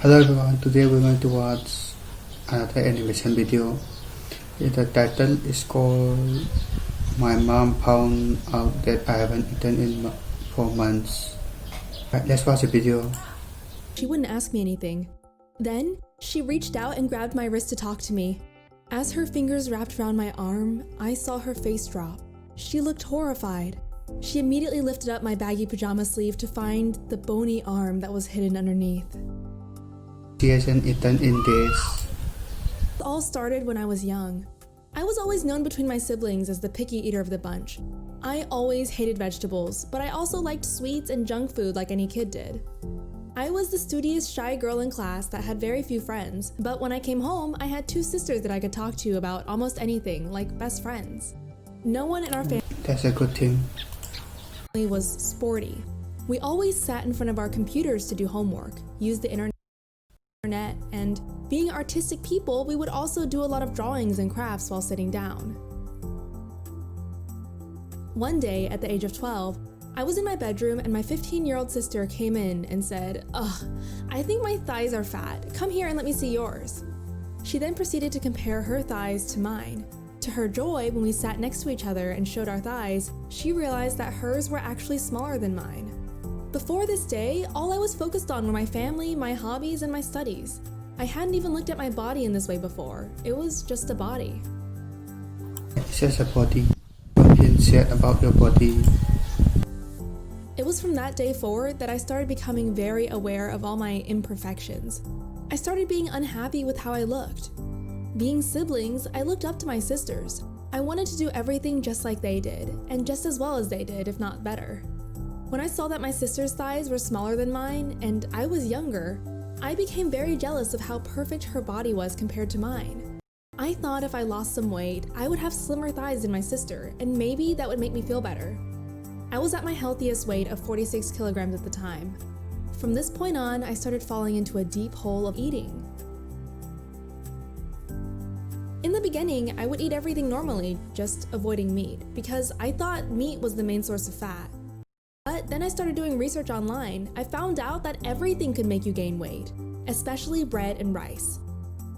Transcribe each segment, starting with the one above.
Hello everyone, today we're going to watch another animation video. The title is called My Mom Found Out That I Haven't Eaten in 4 months. Right, let's watch the video. She wouldn't ask me anything. Then, she reached out and grabbed my wrist to talk to me. As her fingers wrapped around my arm, I saw her face drop. She looked horrified. She immediately lifted up my baggy pajama sleeve to find the bony arm that was hidden underneath. She hasn't eaten in days. It all started when I was young. I was always known between my siblings as the picky eater of the bunch. I always hated vegetables, but I also liked sweets and junk food like any kid did. I was the studious, shy girl in class that had very few friends, but when I came home, I had 2 sisters that I could talk to about almost anything, like best friends. No one in our That's a good thing. family was sporty. We always sat in front of our computers to do homework, use the internet, and being artistic people, we would also do a lot of drawings and crafts while sitting down. One day, at the age of 12, I was in my bedroom and my 15-year-old sister came in and said, "Ugh, I think my thighs are fat. Come here and let me see yours." She then proceeded to compare her thighs to mine. To her joy, when we sat next to each other and showed our thighs, she realized that hers were actually smaller than mine. Before this day, all I was focused on were my family, my hobbies, and my studies. I hadn't even looked at my body in this way before. It was just a body. It's just a body. Don't feel sad about your body. It was from that day forward that I started becoming very aware of all my imperfections. I started being unhappy with how I looked. Being siblings, I looked up to my sisters. I wanted to do everything just like they did, and just as well as they did, if not better. When I saw that my sister's thighs were smaller than mine, and I was younger, I became very jealous of how perfect her body was compared to mine. I thought if I lost some weight, I would have slimmer thighs than my sister, and maybe that would make me feel better. I was at my healthiest weight of 46 kilograms at the time. From this point on, I started falling into a deep hole of eating. In the beginning, I would eat everything normally, just avoiding meat, because I thought meat was the main source of fat. But then I started doing research online. I found out that everything could make you gain weight, especially bread and rice.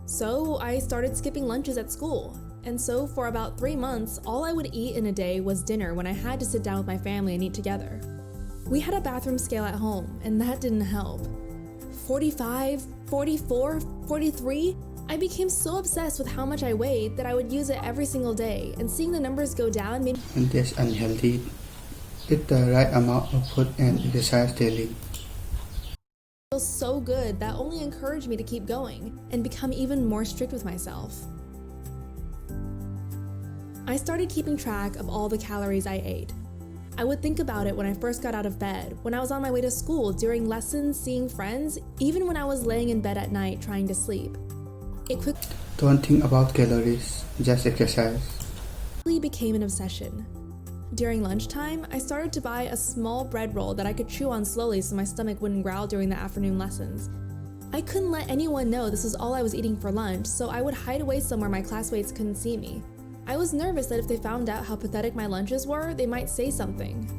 So I started skipping lunches at school. And so for about 3 months, all I would eat in a day was dinner when I had to sit down with my family and eat together. We had a bathroom scale at home, and that didn't help. 45, 44, 43, I became so obsessed with how much I weighed that I would use it every single day, and seeing the numbers go down made me And that's unhealthy. Eat the right amount of food and exercise daily. feel so good that only encouraged me to keep going and become even more strict with myself. I started keeping track of all the calories I ate. I would think about it when I first got out of bed, when I was on my way to school, during lessons, seeing friends, even when I was laying in bed at night trying to sleep. It Don't think about calories, just exercise. quickly became an obsession. During lunchtime, I started to buy a small bread roll that I could chew on slowly so my stomach wouldn't growl during the afternoon lessons. I couldn't let anyone know this was all I was eating for lunch, so I would hide away somewhere my classmates couldn't see me. I was nervous that if they found out how pathetic my lunches were, they might say something.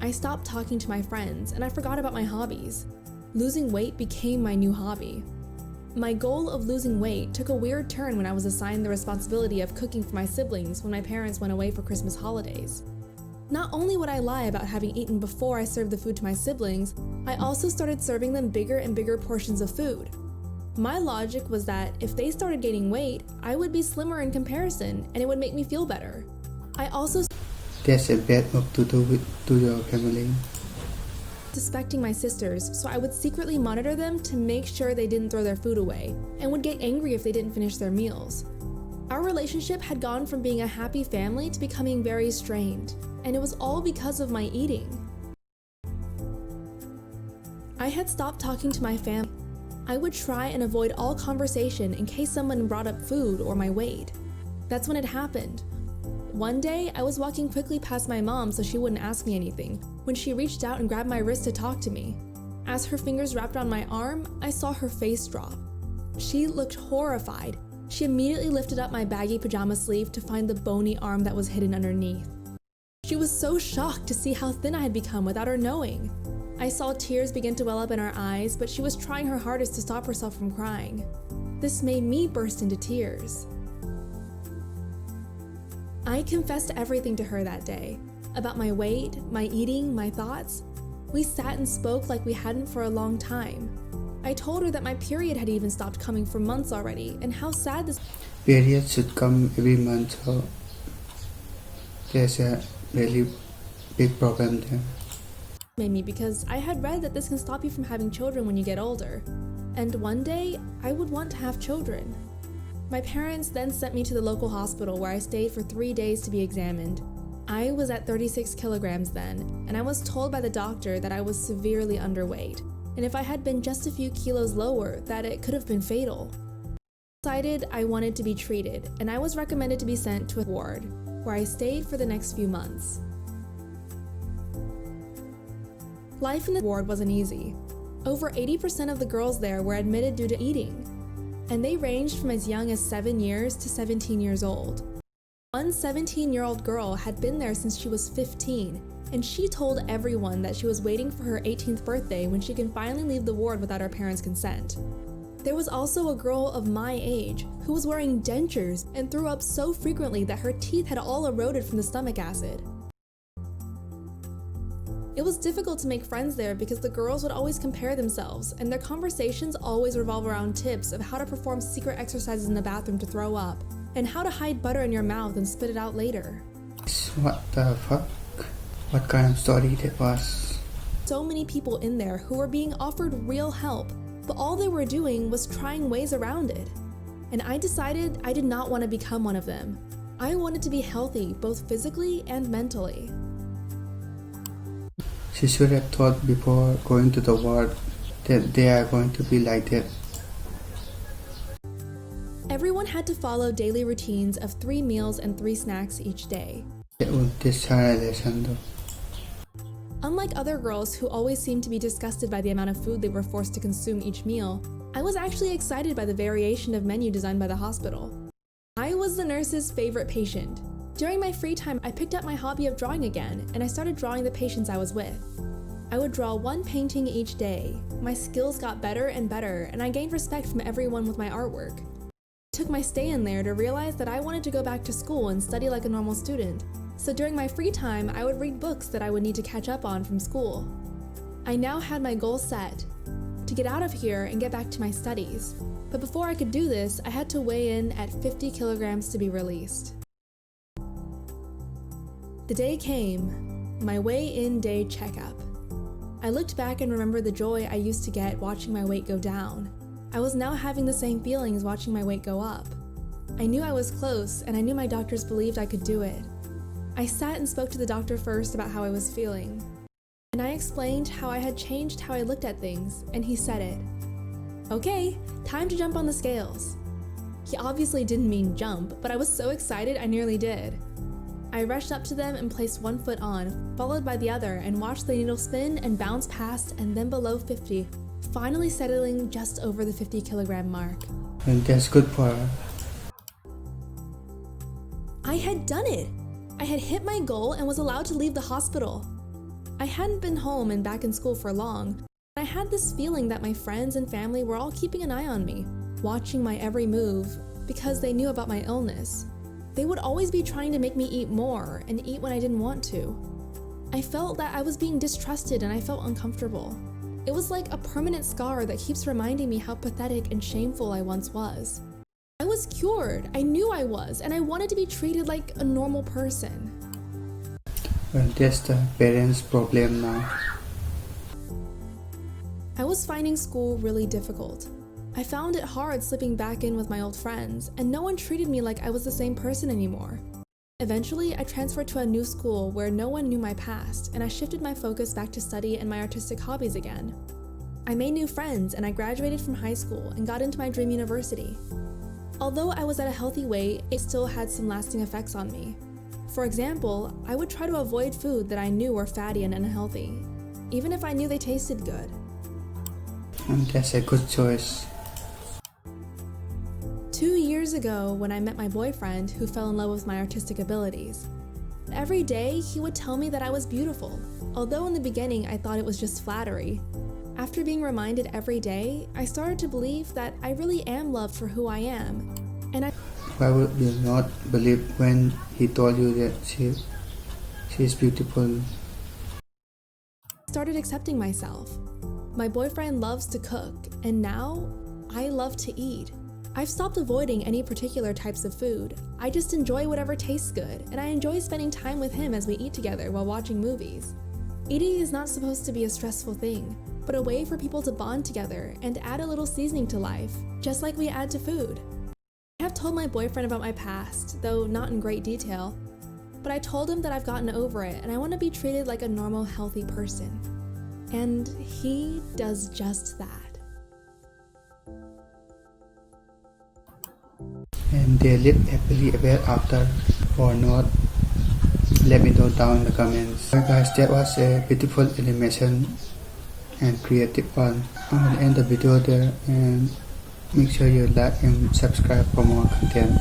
I stopped talking to my friends, and I forgot about my hobbies. Losing weight became my new hobby. My goal of losing weight took a weird turn when I was assigned the responsibility of cooking for my siblings when my parents went away for Christmas holidays. Not only would I lie about having eaten before I served the food to my siblings, I also started serving them bigger and bigger portions of food. My logic was that if they started gaining weight, I would be slimmer in comparison, and it would make me feel better. I also That's a bad move to do to your family. suspecting my sisters, so I would secretly monitor them to make sure they didn't throw their food away, and would get angry if they didn't finish their meals. Our relationship had gone from being a happy family to becoming very strained, and it was all because of my eating. I had stopped talking to my family. I would try and avoid all conversation in case someone brought up food or my weight. That's when it happened. One day, I was walking quickly past my mom so she wouldn't ask me anything, when she reached out and grabbed my wrist to talk to me. As her fingers wrapped around my arm, I saw her face drop. She looked horrified. She immediately lifted up my baggy pajama sleeve to find the bony arm that was hidden underneath. She was so shocked to see how thin I had become without her knowing. I saw tears begin to well up in her eyes, but she was trying her hardest to stop herself from crying. This made me burst into tears. I confessed everything to her that day, about my weight, my eating, my thoughts. We sat and spoke like we hadn't for a long time. I told her that my period had even stopped coming for months already, and how sad this Period should come every month, so there's a really big problem there. made me, because I had read that this can stop you from having children when you get older. And one day, I would want to have children. My parents then sent me to the local hospital where I stayed for 3 days to be examined. I was at 36 kilograms then, and I was told by the doctor that I was severely underweight, and if I had been just a few kilos lower, that it could have been fatal. I decided I wanted to be treated, and I was recommended to be sent to a ward, where I stayed for the next few months. Life in the ward wasn't easy. Over 80% of the girls there were admitted due to eating, and they ranged from as young as 7 years to 17 years old. One 17-year-old girl had been there since she was 15, and she told everyone that she was waiting for her 18th birthday when she can finally leave the ward without her parents' consent. There was also a girl of my age who was wearing dentures and threw up so frequently that her teeth had all eroded from the stomach acid. It was difficult to make friends there because the girls would always compare themselves, and their conversations always revolve around tips of how to perform secret exercises in the bathroom to throw up, and how to hide butter in your mouth and spit it out later. What the fuck? What kind of story that was? So many people in there who were being offered real help, but all they were doing was trying ways around it. And I decided I did not want to become one of them. I wanted to be healthy, both physically and mentally. She should have thought before going to the ward that they are going to be like that. Everyone had to follow daily routines of 3 meals and 3 snacks each day. That was this lesson though. Unlike other girls who always seemed to be disgusted by the amount of food they were forced to consume each meal, I was actually excited by the variation of menu designed by the hospital. I was the nurse's favorite patient. During my free time, I picked up my hobby of drawing again, and I started drawing the patients I was with. I would draw 1 painting each day. My skills got better and better, and I gained respect from everyone with my artwork. It took my stay in there to realize that I wanted to go back to school and study like a normal student, so during my free time, I would read books that I would need to catch up on from school. I now had my goal set, to get out of here and get back to my studies. But before I could do this, I had to weigh in at 50 kilograms to be released. The day came, my weigh-in day checkup. I looked back and remembered the joy I used to get watching my weight go down. I was now having the same feelings watching my weight go up. I knew I was close, and I knew my doctors believed I could do it. I sat and spoke to the doctor first about how I was feeling. And I explained how I had changed how I looked at things, and he said it. Okay, time to jump on the scales. He obviously didn't mean jump, but I was so excited I nearly did. I rushed up to them and placed 1 foot on, followed by the other, and watched the needle spin and bounce past and then below 50, finally settling just over the 50 kilogram mark. And that's good for her. I had done it! I had hit my goal and was allowed to leave the hospital. I hadn't been home and back in school for long. I had this feeling that my friends and family were all keeping an eye on me, watching my every move, because they knew about my illness. They would always be trying to make me eat more and eat when I didn't want to. I felt that I was being distrusted and I felt uncomfortable. It was like a permanent scar that keeps reminding me how pathetic and shameful I once was. I was cured, I knew I was, and I wanted to be treated like a normal person. Well, that's the parents' problem now. I was finding school really difficult. I found it hard slipping back in with my old friends, and no one treated me like I was the same person anymore. Eventually, I transferred to a new school where no one knew my past, and I shifted my focus back to study and my artistic hobbies again. I made new friends, and I graduated from high school and got into my dream university. Although I was at a healthy weight, it still had some lasting effects on me. For example, I would try to avoid food that I knew were fatty and unhealthy, even if I knew they tasted good. And that's a good choice. 2 years ago, when I met my boyfriend who fell in love with my artistic abilities, every day he would tell me that I was beautiful. although in the beginning I thought it was just flattery. After being reminded every day, I started to believe that I really am loved for who I am, and Why would you not believe when he told you that she's beautiful? started accepting myself. My boyfriend loves to cook, and now I love to eat. I've stopped avoiding any particular types of food. I just enjoy whatever tastes good, and I enjoy spending time with him as we eat together while watching movies. Eating is not supposed to be a stressful thing, but a way for people to bond together and add a little seasoning to life, just like we add to food. I have told my boyfriend about my past, though not in great detail, but I told him that I've gotten over it and I want to be treated like a normal, healthy person. And he does just that. And they live happily ever after or not? Let me know down in the comments. Alright guys, that was a beautiful animation and creative one. I will end the video there, and make sure you like and subscribe for more content.